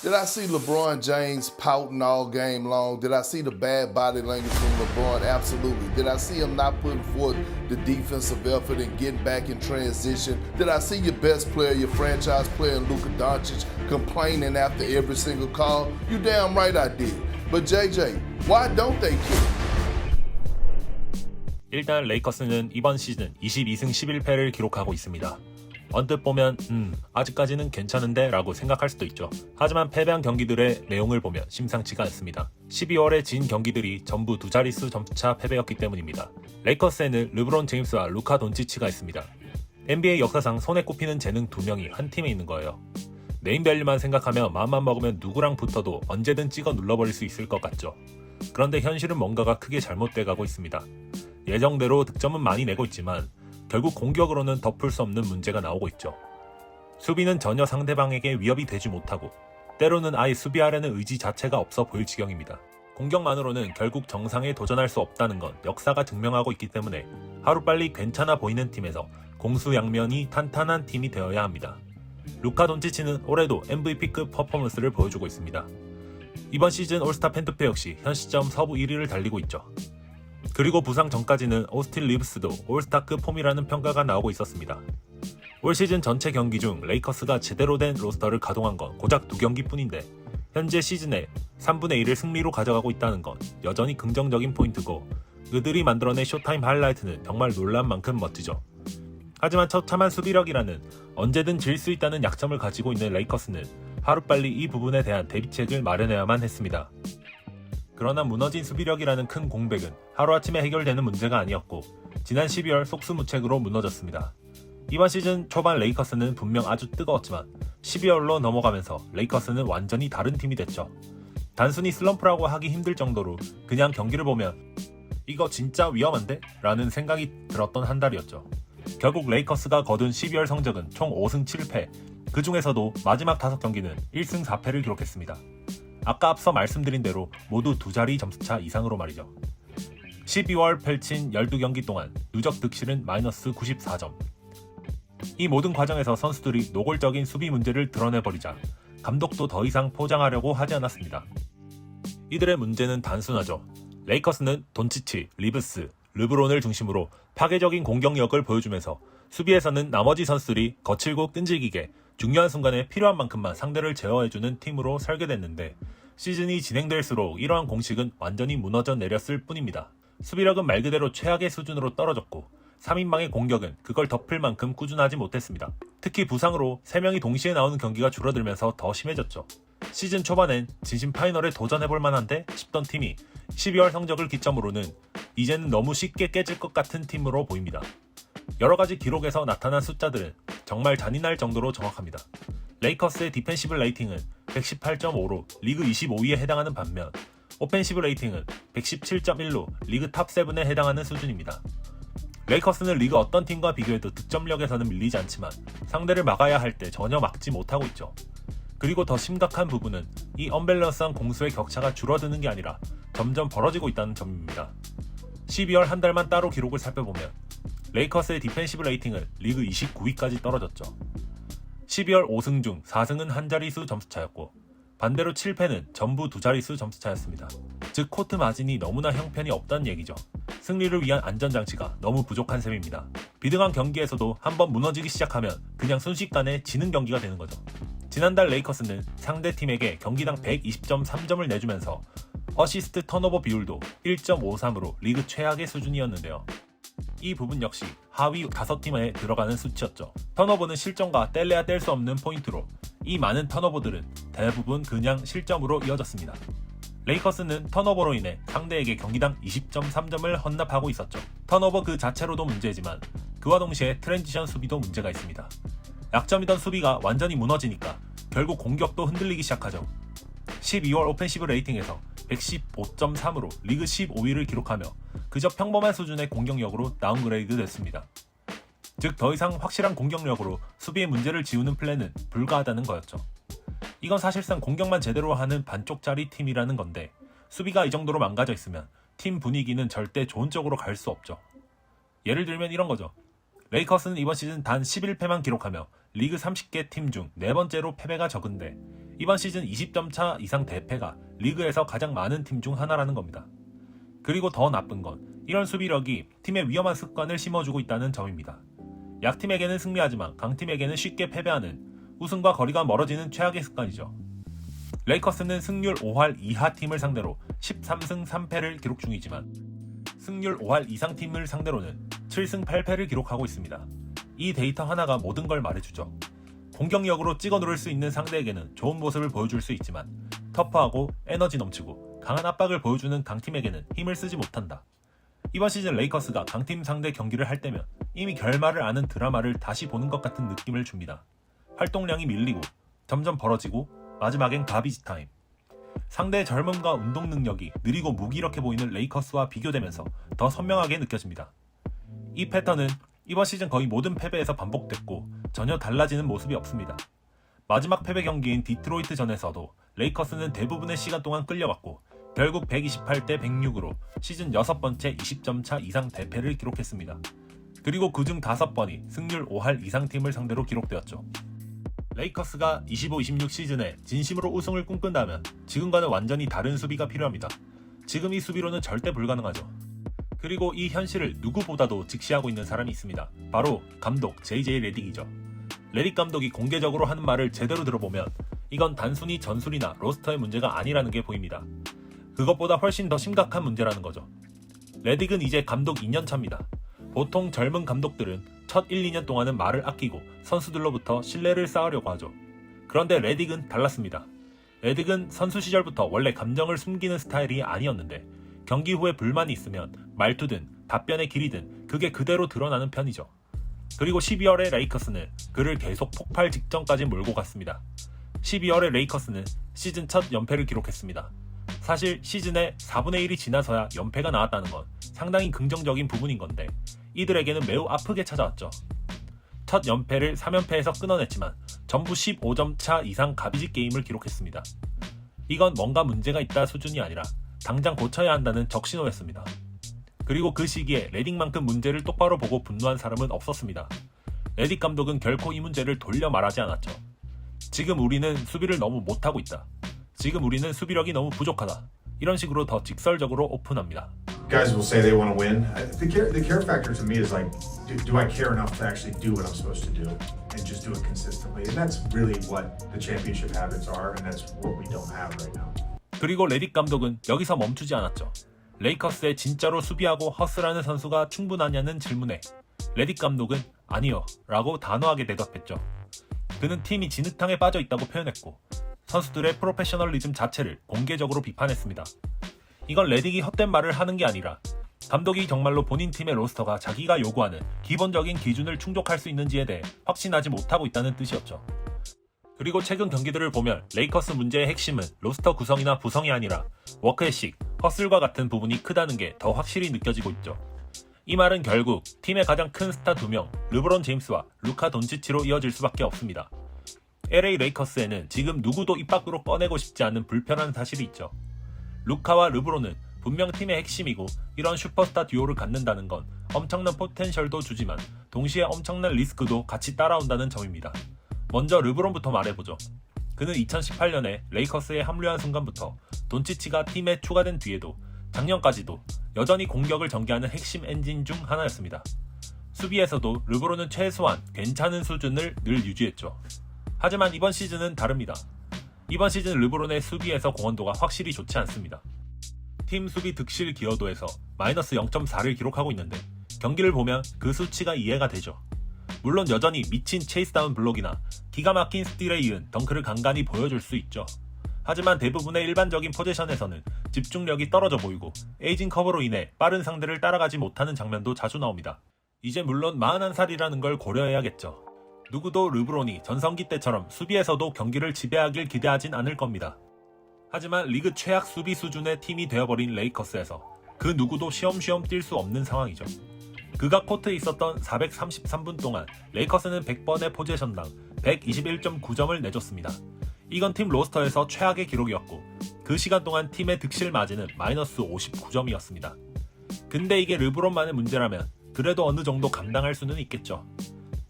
Did I see LeBron James pouting all game long? Did I see the bad body language from LeBron? Absolutely. Did I see him not putting forth the defensive effort and getting back in transition? Did I see your best player, your franchise player, Luka Doncic, complaining after every single call? You damn right I did. But JJ, why don't they care? 일단 레이커스는 이번 시즌 22승 11패를 기록하고 있습니다. 언뜻 보면 아직까지는 괜찮은데 라고 생각할 수도 있죠. 하지만 패배한 경기들의 내용을 보면 심상치가 않습니다. 12월에 진 경기들이 전부 두 자릿수 점수차 패배였기 때문입니다. 레이커스에는 르브론 제임스와 루카 돈치치가 있습니다. NBA 역사상 손에 꼽히는 재능 두 명이 한 팀에 있는 거예요. 네임밸류만 생각하면 마음만 먹으면 누구랑 붙어도 언제든 찍어 눌러버릴 수 있을 것 같죠. 그런데 현실은 뭔가가 크게 잘못돼 가고 있습니다. 예정대로 득점은 많이 내고 있지만 결국 공격으로는 덮을 수 없는 문제가 나오고 있죠. 수비는 전혀 상대방에게 위협이 되지 못하고 때로는 아예 수비하려는 의지 자체가 없어 보일 지경입니다. 공격만으로는 결국 정상에 도전할 수 없다는 건 역사가 증명하고 있기 때문에 하루빨리 괜찮아 보이는 팀에서 공수양면이 탄탄한 팀이 되어야 합니다. 루카 돈치치는 올해도 MVP급 퍼포먼스를 보여주고 있습니다. 이번 시즌 올스타 팬투표 역시 현 시점 서부 1위를 달리고 있죠. 그리고 부상 전까지는 오스틴 리브스도 올스타급 폼이라는 평가가 나오고 있었습니다. 올 시즌 전체 경기 중 레이커스가 제대로 된 로스터를 가동한 건 고작 2경기뿐인데 현재 시즌의 3분의 1을 승리로 가져가고 있다는 건 여전히 긍정적인 포인트고 그들이 만들어낸 쇼타임 하이라이트는 정말 놀란 만큼 멋지죠. 하지만 처참한 수비력이라는 언제든 질 수 있다는 약점을 가지고 있는 레이커스는 하루빨리 이 부분에 대한 대비책을 마련해야만 했습니다. 그러나 무너진 수비력이라는 큰 공백은 하루아침에 해결되는 문제가 아니었고 지난 12월 속수무책으로 무너졌습니다. 이번 시즌 초반 레이커스는 분명 아주 뜨거웠지만 12월로 넘어가면서 레이커스는 완전히 다른 팀이 됐죠. 단순히 슬럼프라고 하기 힘들 정도로 그냥 경기를 보면 이거 진짜 위험한데? 라는 생각이 들었던 한 달이었죠. 결국 레이커스가 거둔 12월 성적은 총 5승 7패, 그 중에서도 마지막 5경기는 1승 4패를 기록했습니다. 아까 앞서 말씀드린 대로 모두 두 자리 점수차 이상으로 말이죠. 12월 펼친 12경기 동안 누적 득실은 마이너스 94점. 이 모든 과정에서 선수들이 노골적인 수비 문제를 드러내버리자 감독도 더 이상 포장하려고 하지 않았습니다. 이들의 문제는 단순하죠. 레이커스는 돈치치, 리브스, 르브론을 중심으로 파괴적인 공격력을 보여주면서 수비에서는 나머지 선수들이 거칠고 끈질기게 중요한 순간에 필요한 만큼만 상대를 제어해주는 팀으로 설계됐는데 시즌이 진행될수록 이러한 공식은 완전히 무너져 내렸을 뿐입니다. 수비력은 말 그대로 최악의 수준으로 떨어졌고 3인방의 공격은 그걸 덮을 만큼 꾸준하지 못했습니다. 특히 부상으로 3명이 동시에 나오는 경기가 줄어들면서 더 심해졌죠. 시즌 초반엔 진심 파이널에 도전해볼 만한데 싶던 팀이 12월 성적을 기점으로는 이제는 너무 쉽게 깨질 것 같은 팀으로 보입니다. 여러가지 기록에서 나타난 숫자들은 정말 잔인할 정도로 정확합니다. 레이커스의 디펜시브 레이팅은 118.5로 리그 25위에 해당하는 반면 오펜시브 레이팅은 117.1로 리그 탑 7에 해당하는 수준입니다. 레이커스는 리그 어떤 팀과 비교해도 득점력에서는 밀리지 않지만 상대를 막아야 할 때 전혀 막지 못하고 있죠. 그리고 더 심각한 부분은 이 언밸런스한 공수의 격차가 줄어드는 게 아니라 점점 벌어지고 있다는 점입니다. 12월 한 달만 따로 기록을 살펴보면 레이커스의 디펜시브 레이팅은 리그 29위까지 떨어졌죠. 12월 5승 중 4승은 한 자릿수 점수차였고 반대로 7패는 전부 두 자릿수 점수차였습니다. 즉 코트 마진이 너무나 형편이 없다는 얘기죠. 승리를 위한 안전장치가 너무 부족한 셈입니다. 비등한 경기에서도 한번 무너지기 시작하면 그냥 순식간에 지는 경기가 되는 거죠. 지난달 레이커스는 상대 팀에게 경기당 120.3점을 내주면서 어시스트 턴오버 비율도 1.53으로 리그 최악의 수준이었는데요. 이 부분 역시 하위 5팀에 들어가는 수치였죠. 턴오버는 실점과 뗄래야 뗄 수 없는 포인트로 이 많은 턴오버들은 대부분 그냥 실점으로 이어졌습니다. 레이커스는 턴오버로 인해 상대에게 경기당 20.3점을 헌납하고 있었죠. 턴오버 그 자체로도 문제지만 그와 동시에 트랜지션 수비도 문제가 있습니다. 약점이던 수비가 완전히 무너지니까 결국 공격도 흔들리기 시작하죠. 12월 오펜시브 레이팅에서 115.3으로 리그 15위를 기록하며 그저 평범한 수준의 공격력으로 다운그레이드 됐습니다. 즉 더 이상 확실한 공격력으로 수비의 문제를 지우는 플랜은 불가하다는 거였죠. 이건 사실상 공격만 제대로 하는 반쪽짜리 팀이라는 건데 수비가 이 정도로 망가져 있으면 팀 분위기는 절대 좋은 쪽으로 갈 수 없죠. 예를 들면 이런 거죠. 레이커스는 이번 시즌 단 11패만 기록하며 리그 30개 팀 중 4번째로 패배가 적은데 이번 시즌 20점 차 이상 대패가 리그에서 가장 많은 팀 중 하나라는 겁니다. 그리고 더 나쁜 건 이런 수비력이 팀의 위험한 습관을 심어주고 있다는 점입니다. 약팀에게는 승리하지만 강팀에게는 쉽게 패배하는 우승과 거리가 멀어지는 최악의 습관이죠. 레이커스는 승률 5할 이하 팀을 상대로 13승 3패를 기록 중이지만 승률 5할 이상 팀을 상대로는 7승 8패를 기록하고 있습니다. 이 데이터 하나가 모든 걸 말해주죠. 공격력으로 찍어 누를 수 있는 상대에게는 좋은 모습을 보여줄 수 있지만 터프하고 에너지 넘치고 강한 압박을 보여주는 강팀에게는 힘을 쓰지 못한다. 이번 시즌 레이커스가 강팀 상대 경기를 할 때면 이미 결말을 아는 드라마를 다시 보는 것 같은 느낌을 줍니다. 활동량이 밀리고 점점 벌어지고 마지막엔 가비지 타임. 상대의 젊음과 운동 능력이 느리고 무기력해 보이는 레이커스와 비교되면서 더 선명하게 느껴집니다. 이 패턴은 이번 시즌 거의 모든 패배에서 반복됐고 전혀 달라지는 모습이 없습니다. 마지막 패배 경기인 디트로이트전에서도 레이커스는 대부분의 시간 동안 끌려갔고 결국 128대 106으로 시즌 6번째 20점 차 이상 대패를 기록했습니다. 그리고 그중 5번이 승률 5할 이상 팀을 상대로 기록되었죠. 레이커스가 25-26 시즌에 진심으로 우승을 꿈꾼다면 지금과는 완전히 다른 수비가 필요합니다. 지금 이 수비로는 절대 불가능하죠. 그리고 이 현실을 누구보다도 직시하고 있는 사람이 있습니다. 바로 감독 JJ 레딕이죠. 레딕 감독이 공개적으로 하는 말을 제대로 들어보면 이건 단순히 전술이나 로스터의 문제가 아니라는 게 보입니다. 그것보다 훨씬 더 심각한 문제라는 거죠. 레딕은 이제 감독 2년차입니다. 보통 젊은 감독들은 첫 1, 2년 동안은 말을 아끼고 선수들로부터 신뢰를 쌓으려고 하죠. 그런데 레딕은 달랐습니다. 레딕은 선수 시절부터 원래 감정을 숨기는 스타일이 아니었는데 경기 후에 불만이 있으면 말투든 답변의 길이든 그게 그대로 드러나는 편이죠. 그리고 12월에 레이커스는 그를 계속 폭발 직전까지 몰고 갔습니다. 12월에 레이커스는 시즌 첫 연패를 기록했습니다. 사실 시즌의 4분의 1이 지나서야 연패가 나왔다는 건 상당히 긍정적인 부분인 건데 이들에게는 매우 아프게 찾아왔죠. 첫 연패를 3연패에서 끊어냈지만 전부 15점 차 이상 가비지 게임을 기록했습니다. 이건 뭔가 문제가 있다 수준이 아니라 당장 고쳐야 한다는 적신호였습니다. 그리고 그 시기에 레딕만큼 문제를 똑바로 보고 분노한 사람은 없었습니다. 레딕 감독은 결코 이 문제를 돌려 말하지 않았죠. 지금 우리는 수비를 너무 못하고 있다. 지금 우리는 수비력이 너무 부족하다. 이런 식으로 더 직설적으로 오픈합니다. Guys will say they want to win. The care factor to me is like, do I care enough to actually do what I'm supposed to do and just do it consistently? And that's really what the championship habits are, and that's what we don't have right now. 그리고 레딕 감독은 여기서 멈추지 않았죠. 레이커스에 진짜로 수비하고 허슬하는 선수가 충분하냐는 질문에 레딕 감독은 아니요 라고 단호하게 대답했죠. 그는 팀이 진흙탕에 빠져 있다고 표현했고 선수들의 프로페셔널리즘 자체를 공개적으로 비판했습니다. 이건 레딕이 헛된 말을 하는 게 아니라 감독이 정말로 본인 팀의 로스터가 자기가 요구하는 기본적인 기준을 충족할 수 있는지에 대해 확신하지 못하고 있다는 뜻이었죠. 그리고 최근 경기들을 보면 레이커스 문제의 핵심은 로스터 구성이나 부성이 아니라 워크애식, 허슬과 같은 부분이 크다는 게 더 확실히 느껴지고 있죠. 이 말은 결국 팀의 가장 큰 스타 2명, 르브론 제임스와 루카 돈치치로 이어질 수밖에 없습니다. LA 레이커스에는 지금 누구도 입 밖으로 꺼내고 싶지 않은 불편한 사실이 있죠. 루카와 르브론은 분명 팀의 핵심이고 이런 슈퍼스타 듀오를 갖는다는 건 엄청난 포텐셜도 주지만 동시에 엄청난 리스크도 같이 따라온다는 점입니다. 먼저 르브론부터 말해보죠. 그는 2018년에 레이커스에 합류한 순간부터 돈치치가 팀에 추가된 뒤에도 작년까지도 여전히 공격을 전개하는 핵심 엔진 중 하나였습니다. 수비에서도 르브론은 최소한 괜찮은 수준을 늘 유지했죠. 하지만 이번 시즌은 다릅니다. 이번 시즌 르브론의 수비에서 공헌도가 확실히 좋지 않습니다. 팀 수비 득실 기여도에서 마이너스 0.4를 기록하고 있는데 경기를 보면 그 수치가 이해가 되죠. 물론 여전히 미친 체이스다운 블록이나 기가 막힌 스틸에 이은 덩크를 간간히 보여줄 수 있죠. 하지만 대부분의 일반적인 포지션에서는 집중력이 떨어져 보이고 에이징 커버로 인해 빠른 상대를 따라가지 못하는 장면도 자주 나옵니다. 이제 물론 41살이라는 걸 고려해야겠죠. 누구도 르브론이 전성기 때처럼 수비에서도 경기를 지배하길 기대하진 않을 겁니다. 하지만 리그 최악 수비 수준의 팀이 되어버린 레이커스에서 그 누구도 쉬엄쉬엄 뛸 수 없는 상황이죠. 그가 코트에 있었던 433분 동안 레이커스는 100번의 포지션당 121.9점을 내줬습니다. 이건 팀 로스터에서 최악의 기록이었고 그 시간 동안 팀의 득실 마진은 마이너스 59점이었습니다. 근데 이게 르브론만의 문제라면 그래도 어느 정도 감당할 수는 있겠죠.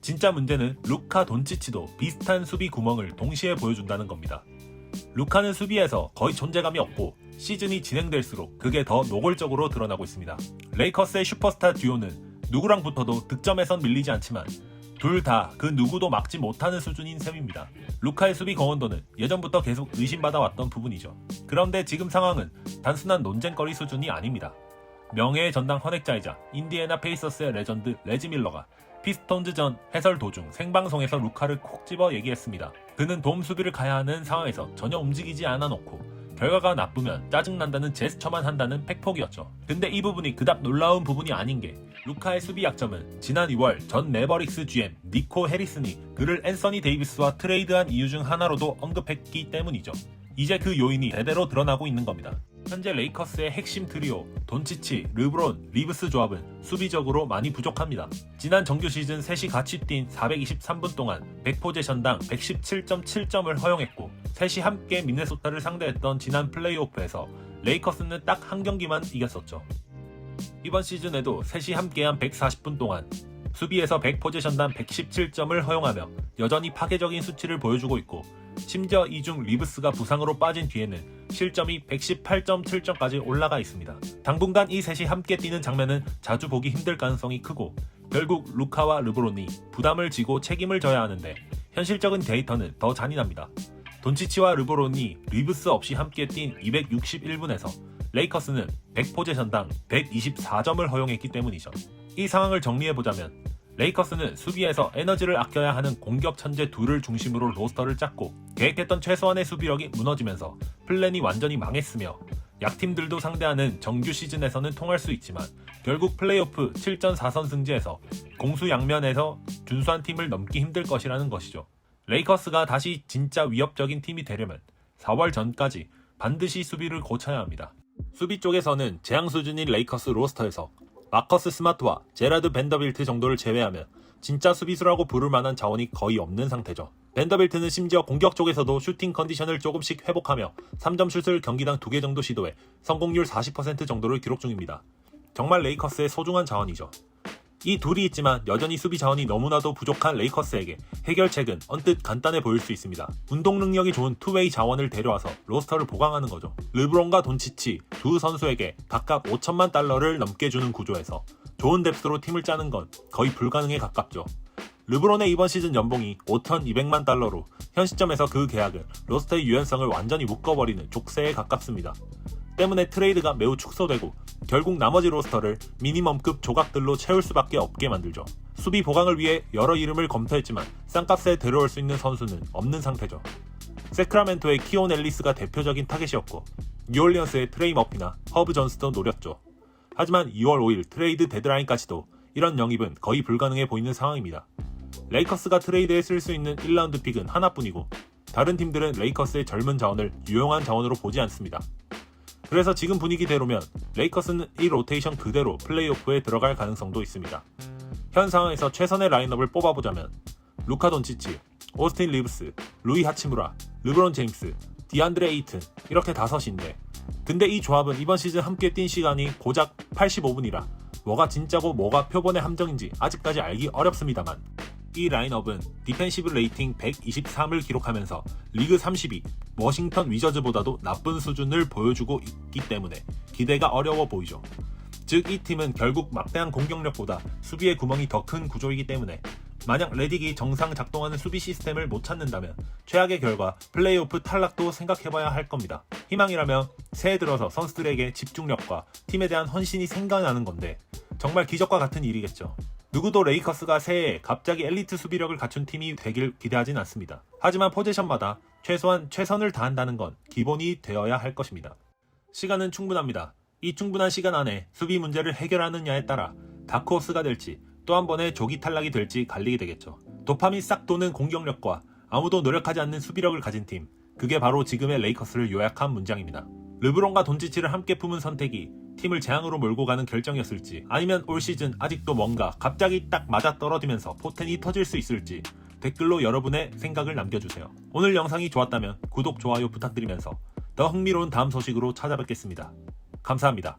진짜 문제는 루카 돈치치도 비슷한 수비 구멍을 동시에 보여준다는 겁니다. 루카는 수비에서 거의 존재감이 없고 시즌이 진행될수록 그게 더 노골적으로 드러나고 있습니다. 레이커스의 슈퍼스타 듀오는 누구랑 붙어도 득점에선 밀리지 않지만 둘 다 그 누구도 막지 못하는 수준인 셈입니다. 루카의 수비 거원도는 예전부터 계속 의심받아왔던 부분이죠. 그런데 지금 상황은 단순한 논쟁거리 수준이 아닙니다. 명예의 전당 헌액자이자 인디애나 페이서스의 레전드 레지 밀러가 피스톤즈전 해설 도중 생방송에서 루카를 콕 집어 얘기했습니다. 그는 도움 수비를 가야 하는 상황에서 전혀 움직이지 않아 놓고 결과가 나쁘면 짜증난다는 제스처만 한다는 팩폭이었죠. 근데 이 부분이 그닥 놀라운 부분이 아닌 게 루카의 수비 약점은 지난 2월 전 매버릭스 GM 니코 해리슨이 그를 앤서니 데이비스와 트레이드한 이유 중 하나로도 언급했기 때문이죠. 이제 그 요인이 대대로 드러나고 있는 겁니다. 현재 레이커스의 핵심 트리오 돈치치, 르브론, 리브스 조합은 수비적으로 많이 부족합니다. 지난 정규 시즌 셋이 같이 뛴 423분 동안 100포제션당 117.7점을 허용했고 셋이 함께 미네소타를 상대했던 지난 플레이오프에서 레이커스는 딱 한 경기만 이겼었죠. 이번 시즌에도 셋이 함께한 140분 동안 수비에서 100포제션당 117점을 허용하며 여전히 파괴적인 수치를 보여주고 있고 심지어 이 중 리브스가 부상으로 빠진 뒤에는 실점이 118.7점까지 올라가 있습니다. 당분간 이 셋이 함께 뛰는 장면은 자주 보기 힘들 가능성이 크고 결국 루카와 르브론이 부담을 지고 책임을 져야 하는데 현실적인 데이터는 더 잔인합니다. 돈치치와 르브론이 리브스 없이 함께 뛴 261분에서 레이커스는 100포제션당 124점을 허용했기 때문이죠. 이 상황을 정리해보자면 레이커스는 수비에서 에너지를 아껴야 하는 공격 천재 둘을 중심으로 로스터를 짰고 계획했던 최소한의 수비력이 무너지면서 플랜이 완전히 망했으며 약팀들도 상대하는 정규 시즌에서는 통할 수 있지만 결국 플레이오프 7전 4선 승제에서 공수 양면에서 준수한 팀을 넘기 힘들 것이라는 것이죠. 레이커스가 다시 진짜 위협적인 팀이 되려면 4월 전까지 반드시 수비를 고쳐야 합니다. 수비 쪽에서는 재앙 수준인 레이커스 로스터에서 마커스 스마트와 제라드 벤더빌트 정도를 제외하면 진짜 수비수라고 부를 만한 자원이 거의 없는 상태죠. 벤더빌트는 심지어 공격 쪽에서도 슈팅 컨디션을 조금씩 회복하며 3점 슛을 경기당 2개 정도 시도해 성공률 40% 정도를 기록 중입니다. 정말 레이커스의 소중한 자원이죠. 이 둘이 있지만 여전히 수비 자원이 너무나도 부족한 레이커스에게 해결책은 언뜻 간단해 보일 수 있습니다. 운동 능력이 좋은 투웨이 자원을 데려와서 로스터를 보강하는 거죠. 르브론과 돈치치 두 선수에게 각각 5천만 달러를 넘게 주는 구조에서 좋은 뎁스로 팀을 짜는 건 거의 불가능에 가깝죠. 르브론의 이번 시즌 연봉이 5,200만 달러로 현 시점에서 그 계약은 로스터의 유연성을 완전히 묶어버리는 족쇄에 가깝습니다. 때문에 트레이드가 매우 축소되고 결국 나머지 로스터를 미니멈급 조각들로 채울 수밖에 없게 만들죠. 수비 보강을 위해 여러 이름을 검토했지만 싼값에 데려올 수 있는 선수는 없는 상태죠. 세크라멘토의 키온 앨리스가 대표적인 타겟이었고 뉴올리언스의 트레이 머피나 허브 존스도 노렸죠. 하지만 2월 5일 트레이드 데드라인까지도 이런 영입은 거의 불가능해 보이는 상황입니다. 레이커스가 트레이드에 쓸 수 있는 1라운드 픽은 하나뿐이고 다른 팀들은 레이커스의 젊은 자원을 유용한 자원으로 보지 않습니다. 그래서 지금 분위기대로면 레이커스는 이 로테이션 그대로 플레이오프에 들어갈 가능성도 있습니다. 현 상황에서 최선의 라인업을 뽑아보자면 루카 돈치치, 오스틴 리브스, 루이 하치무라, 르브론 제임스, 디안드레 에이튼 이렇게 5인데 근데 이 조합은 이번 시즌 함께 뛴 시간이 고작 85분이라 뭐가 진짜고 뭐가 표본의 함정인지 아직까지 알기 어렵습니다만 이 라인업은 디펜시브 레이팅 123을 기록하면서 리그 30위 워싱턴 위저즈보다도 나쁜 수준을 보여주고 있기 때문에 기대가 어려워 보이죠. 즉 이 팀은 결국 막대한 공격력보다 수비의 구멍이 더 큰 구조이기 때문에 만약 레딕이 정상 작동하는 수비 시스템을 못 찾는다면 최악의 결과 플레이오프 탈락도 생각해봐야 할 겁니다. 희망이라면 새해 들어서 선수들에게 집중력과 팀에 대한 헌신이 생겨나는 건데 정말 기적과 같은 일이겠죠. 누구도 레이커스가 새해에 갑자기 엘리트 수비력을 갖춘 팀이 되길 기대하진 않습니다. 하지만 포지션마다 최소한 최선을 다한다는 건 기본이 되어야 할 것입니다. 시간은 충분합니다. 이 충분한 시간 안에 수비 문제를 해결하느냐에 따라 다크호스가 될지 또 한 번의 조기 탈락이 될지 갈리게 되겠죠. 도파민 싹 도는 공격력과 아무도 노력하지 않는 수비력을 가진 팀, 그게 바로 지금의 레이커스를 요약한 문장입니다. 르브론과 돈치치를 함께 품은 선택이 팀을 재앙으로 몰고 가는 결정이었을지 아니면 올 시즌 아직도 뭔가 갑자기 딱 맞아떨어지면서 포텐이 터질 수 있을지 댓글로 여러분의 생각을 남겨주세요. 오늘 영상이 좋았다면 구독, 좋아요 부탁드리면서 더 흥미로운 다음 소식으로 찾아뵙겠습니다. 감사합니다.